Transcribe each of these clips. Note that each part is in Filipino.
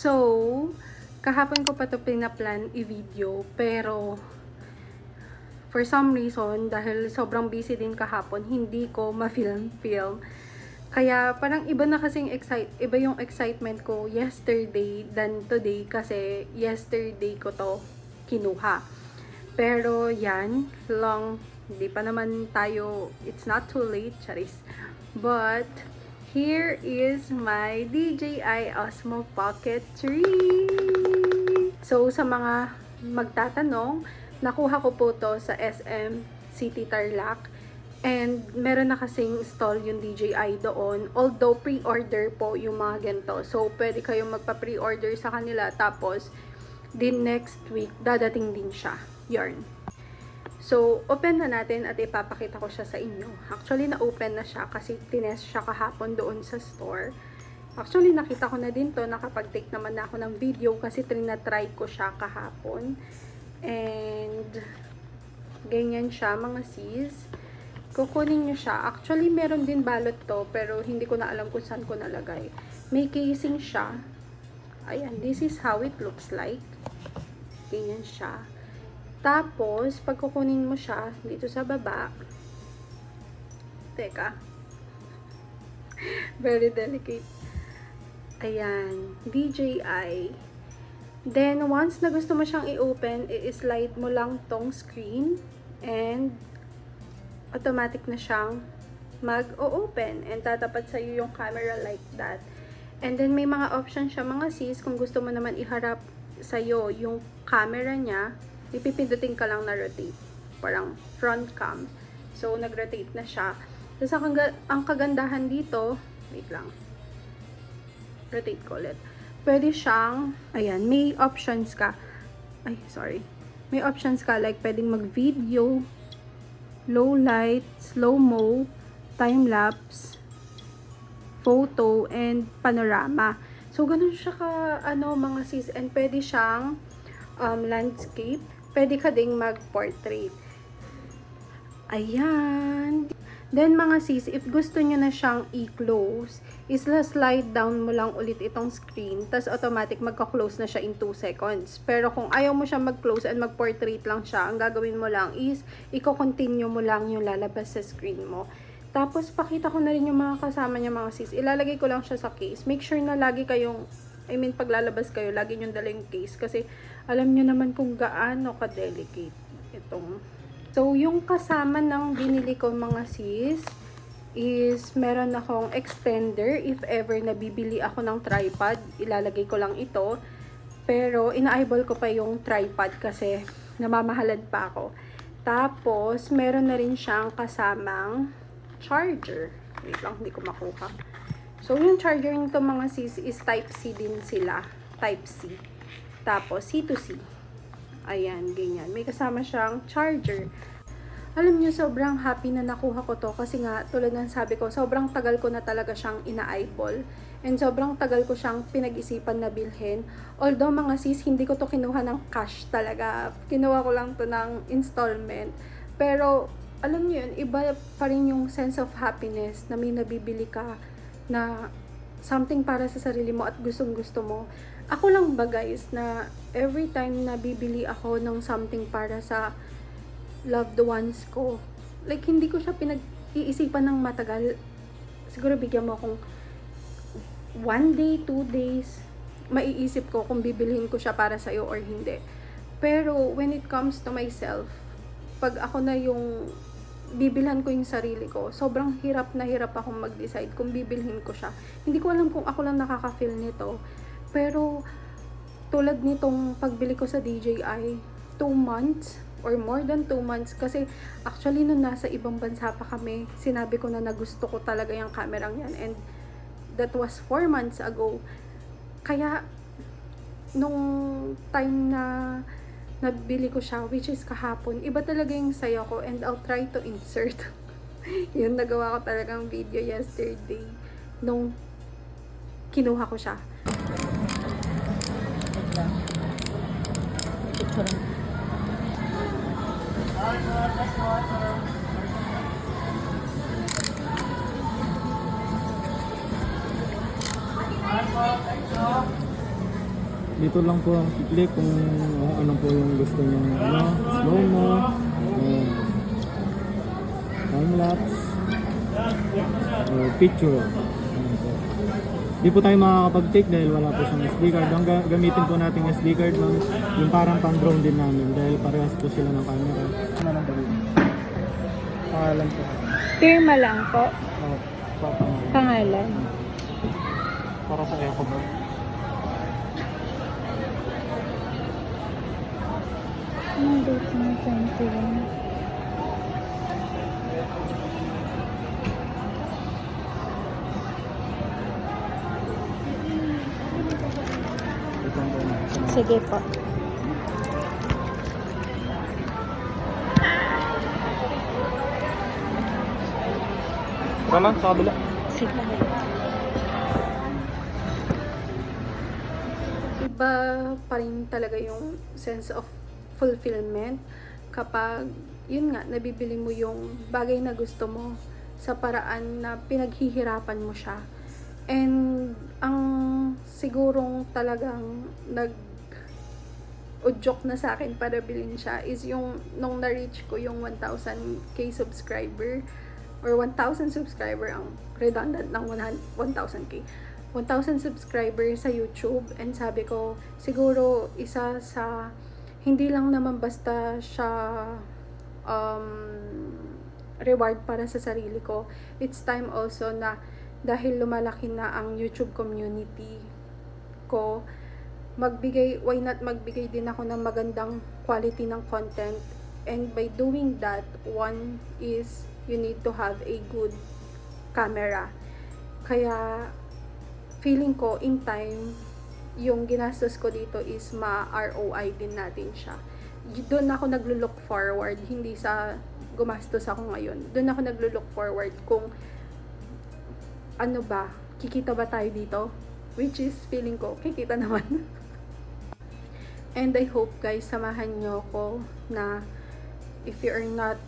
So, kahapon ko pa ito pinaplan i-video, pero for some reason, dahil sobrang busy din kahapon, hindi ko ma-film. Kaya parang iba na kasing iba yung excitement ko yesterday than today kasi yesterday ko to kinuha. Pero yan, hindi pa naman tayo, it's not too late, charis. But, here is my DJI Osmo Pocket 3. So, sa mga magtatanong, nakuha ko po to sa SM City Tarlac. And, meron na kasing install yung DJI doon. Although, pre-order po yung mga ganito. So, pwede kayong magpa-pre-order sa kanila. Tapos, din next week, dadating din siya. Yarn. So, open na natin at ipapakita ko siya sa inyo. Actually, na-open na siya kasi tinest siya kahapon doon sa store. Actually, nakita ko na din to. Nakapag-take naman na ako ng video kasi trinatry ko siya kahapon. And, ganyan siya mga sis. Kukunin nyo siya. Actually, meron din balot to pero hindi ko na alam kung saan ko nalagay. May casing siya. Ayan, this is how it looks like. Ganyan siya. Tapos, pag kukunin mo siya dito sa baba, teka, very delicate. Ayan, DJI. Then, once na gusto mo siyang i-open, i-slide mo lang tong screen and automatic na siyang mag-o-open and tatapat sa iyo yung camera like that. And then, may mga options siya mga sis, kung gusto mo naman iharap sa iyo yung camera niya, ipipindutin ka lang na rotate. Parang front cam. So, nag-rotate na siya. Tapos, ang kagandahan dito, wait lang. Rotate ko ulit. Pwede siyang, ayan, may options ka. Ay, sorry. May options ka, like, pwedeng mag-video, low light, slow-mo, time-lapse, photo, and panorama. So, ganun siya ka, mga sis. And pwede siyang landscape. Pwede ka ding mag-portrait. Ayan. Then, mga sis, if gusto nyo na siyang i-close, slide down mo lang ulit itong screen, tas automatic magka-close na siya in 2 seconds. Pero kung ayaw mo siya mag-close and mag-portrait lang siya, ang gagawin mo lang is, i-continue mo lang yung lalabas sa screen mo. Tapos, pakita ko na rin yung mga kasama niya, mga sis. Ilalagay ko lang siya sa case. Make sure na lagi kayong, paglalabas kayo, lagi nyo dala yung case. Kasi, alam nyo naman kung gaano ka-delicate itong. So, yung kasama ng binili ko mga sis, is meron akong extender. If ever nabibili ako ng tripod, ilalagay ko lang ito. Pero, ina-eyeball ko pa yung tripod kasi namamahalad pa ako. Tapos, meron na rin siyang kasamang charger. Wait lang, hindi ko makuha. So, yung charger nito mga sis is Type-C din sila. Type-C. Tapos, C2C. Ayan, ganyan. May kasama siyang charger. Alam niyo, sobrang happy na nakuha ko to. Kasi nga, tulad ng sabi ko, sobrang tagal ko na talaga siyang ina-eyeball. And sobrang tagal ko siyang pinag-isipan na bilhin. Although, mga sis, hindi ko to kinuha ng cash talaga. Kinuha ko lang to ng installment. Pero, alam niyo yun, iba pa rin yung sense of happiness na may nabibili ka na something para sa sarili mo at gustong-gusto mo. Ako lang ba guys, na every time na bibili ako ng something para sa loved ones ko, like hindi ko siya pinag-iisipan ng matagal. Siguro bigyan mo akong 1 day, 2 days, maiisip ko kung bibilhin ko siya para sa'yo or hindi. Pero when it comes to myself, pag ako na yung bibilhan ko yung sarili ko, sobrang hirap na hirap akong mag-decide kung bibilhin ko siya. Hindi ko alam kung ako lang nakaka-feel nito. Pero, tulad nitong pagbili ko sa DJI, 2 months or more than 2 months. Kasi, actually, nung nasa ibang bansa pa kami, sinabi ko na gusto ko talaga yung kamerang yan. And, that was 4 months ago. Kaya, nung time na nabili ko siya, which is kahapon, iba talaga yung saya ko. And, I'll try to insert. Yun, nagawa ko talagang video yesterday nung kinuha ko siya. Dito lang po ang i-click kung ano po yung gusto nyo. Ano, slow-mo, time-lapse, picture. Ayan po. Di po tayo makakapag-take dahil wala po siyang SD card. Ang gamitin po natin SD card yung parang pang-drone din namin dahil parehas po sila ng camera. Ano lang gawin? Pangalan po. Pirma lang po. Pangalan. Pangalan. Para sa eco ba? Anong date mo? 21. Sige po. Tama, sa kabila. Sige. Iba pa rin talaga yung sense of fulfillment kapag, yun nga, nabibili mo yung bagay na gusto mo sa paraan na pinaghihirapan mo siya. And ang sigurong talagang udyok na sa akin para bilhin siya is yung nung na-reach ko yung 1,000k subscriber or 1,000 subscriber, ang redundant ng 1,000k 1,000 subscriber sa YouTube. And sabi ko, siguro isa sa hindi lang naman basta siya reward para sa sarili ko, it's time also na dahil lumalaki na ang YouTube community ko, why not magbigay din ako ng magandang quality ng content. And by doing that, one is you need to have a good camera. Kaya feeling ko in time yung ginastos ko dito is ma-ROI din natin siya. Doon ako naglo-look forward, hindi sa gumastos ako ngayon. Doon ako naglo-look forward kung ano ba, kikita ba tayo dito? Which is feeling ko, kikita naman. And I hope guys, samahan nyo ko na if you are not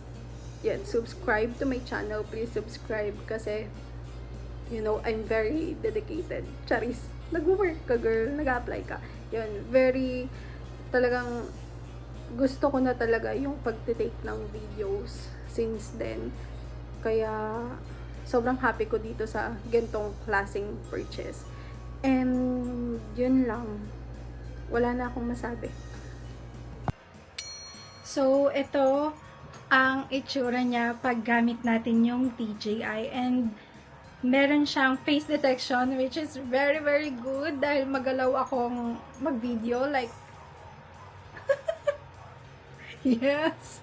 yet subscribed to my channel, please subscribe kasi you know, I'm very dedicated. Charis, nag-work ka girl, nag-apply ka. Yun, very, talagang gusto ko na talaga yung pagtitake ng videos since then. Kaya, sobrang happy ko dito sa gantong klaseng purchase. And, yun lang. Wala na akong masabi. So, ito ang itsura niya pag gamit natin yung DJI. And, meron siyang face detection which is very very good dahil magalaw akong mag-video like yes.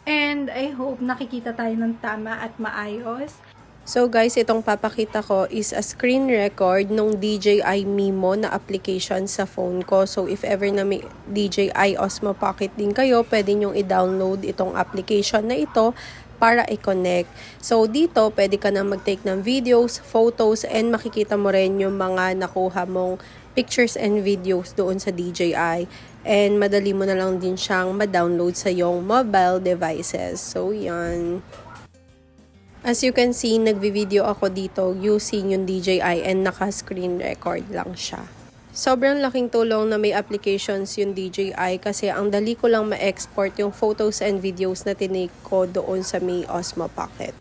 And I hope nakikita tayo ng tama at maayos. So guys, itong papakita ko is a screen record ng DJI Mimo na application sa phone ko. So if ever na may DJI Osmo Pocket din kayo, pwede nyong i-download itong application na ito para i-connect. So, dito, pwede ka na mag-take ng videos, photos, and makikita mo rin yung mga nakuha mong pictures and videos doon sa DJI. And madali mo na lang din siyang ma-download sa iyong mobile devices. So, yan. As you can see, nagvi-video ako dito using yung DJI and naka-screen record lang siya. Sobrang laking tulong na may applications yung DJI kasi ang dali ko lang ma-export yung photos and videos na tinake ko doon sa may Osmo Pocket.